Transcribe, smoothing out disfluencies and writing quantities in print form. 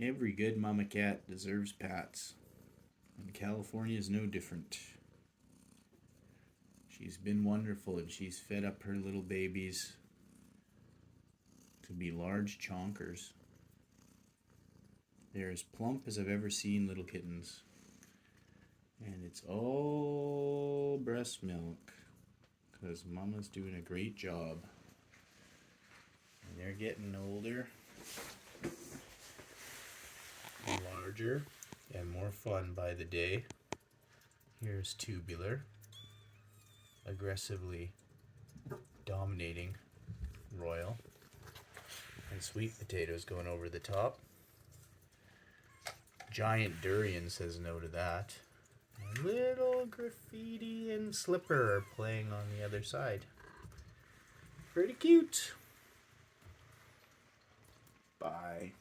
Every good mama cat deserves pats, and California is no different. She's been wonderful, and she's fed up her little babies to be large chonkers. They're as plump as I've ever seen little kittens. And it's all breast milk, because mama's doing a great job. And they're getting older, larger, and more fun by the day. Here's Tubular, aggressively dominating Royal. And Sweet Potato's going over the top. Giant Durian says no to that. And little Graffiti and Slipper are playing on the other side. Pretty cute. Bye.